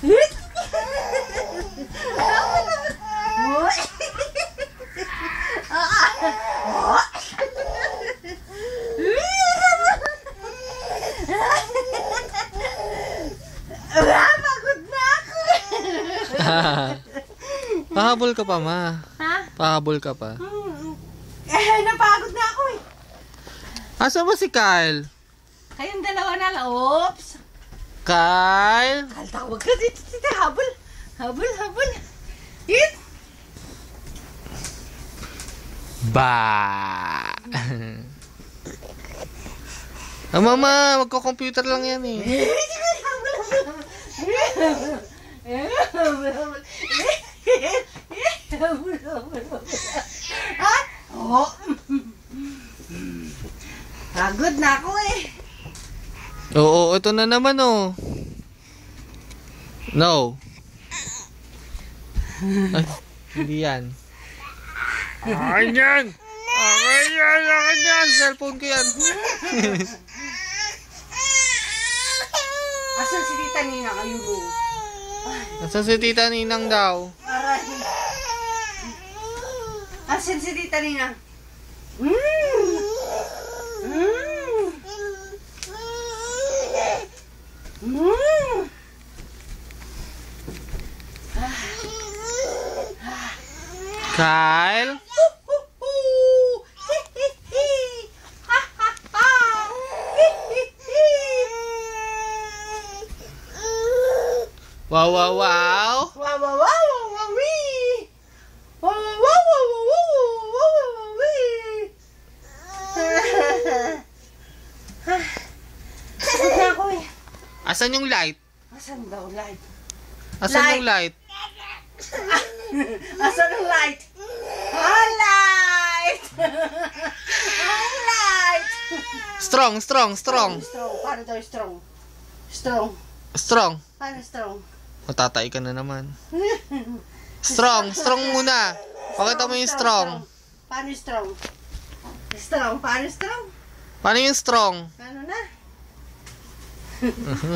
Pagod na ako. Pahabol ka pa, ma. Ha? Pahabol ka pa. Napagod na ako eh. Asa ba si Kyle? Kayong dalawa na lang. Oops. Kyle? Kyle, tawag ka dito. Habol. Habol. Hit. Ba. Mama, magko-computer lang yan eh. Ha? Oh. Pagod na ako eh. Oo, ito na naman oh. No. Ay, hindi yan. Akin yan! Akin yan! Cellphone ko yan. Asan si Tita Nina kayo mo? Asan si Tita Ninang daw? Aray. Asan si Tita Nina? Kyle? Wow, wow, wow! Wow, wow, wow, wow, wee! Wow, wow, wow, wow, wow, wow, wow, wee! Pagod na ako eh. Asan yung light? Asan daw light? Asan Light. yung light? Asan ang light? Ah, light! Ah, light! Strong. Strong. Paano daw strong? Strong. Paano strong? Matatay ka na naman. Strong muna. Pakita mo yung strong. Paano strong? Paano strong? Paano yung strong? Paano na?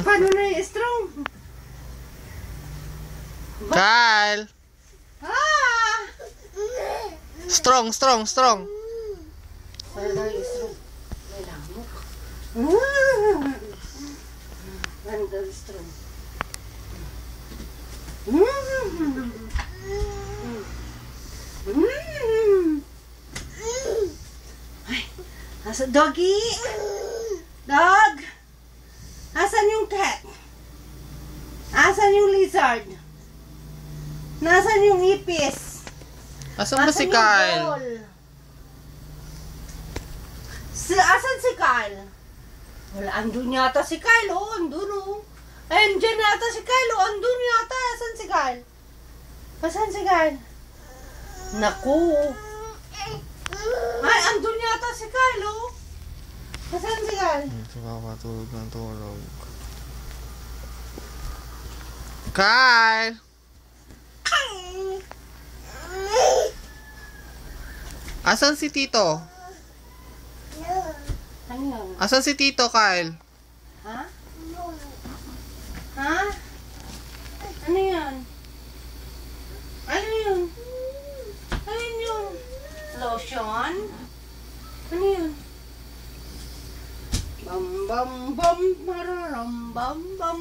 Paano na yung strong? Kyle! Ah! Strong. Paano daw yung strong? May lamok. Paano daw yung strong? Ay, asa doggy? Dog? Asan yung cat? Asan yung lizard? Nasaan yung ipis? Asan ba si Kyle? Asan si Kyle? Wala, andun yata si Kyle. Oh, andun oh. Andyan yata si Kyle. Oh, andun yata. Asan si Kyle? Asan si Kyle? Naku. Ay, andun yata si Kyle oh. Asan si Kyle? Nakakatulog ng tulog. Kyle! Asan si Tito? Ano yun? Asan si Tito, Kyle? Ha? Ha? Ano yan? Ano yun? Ano yun? Lotion? Ano yun? Bam bam bam pararam bam bam.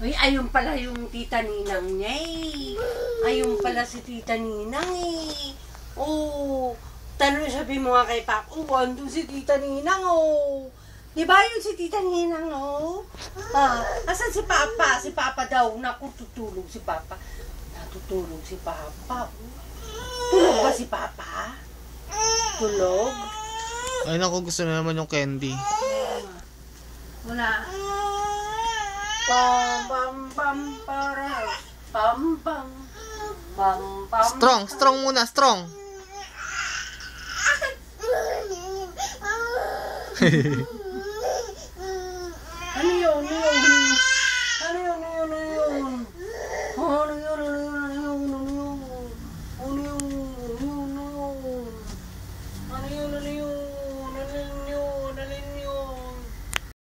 Uy, ayun pala yung Tita Ninang niya eh. Ayun pala si Tita Ninang eh. Oh, tanong sabi mo nga kay Papa, oh, andun si Tita Ninang oh. Di ba yun si Tita Ninang oh? Ah, asan si Papa? Si Papa daw, naku, tutulog si Papa. Natutulog si Papa. Tulog ba si Papa? Tulog? Ay naku, gusto na naman yung candy. Wala. Pam pam pam para pam pam pam pam. Strong muna, strong.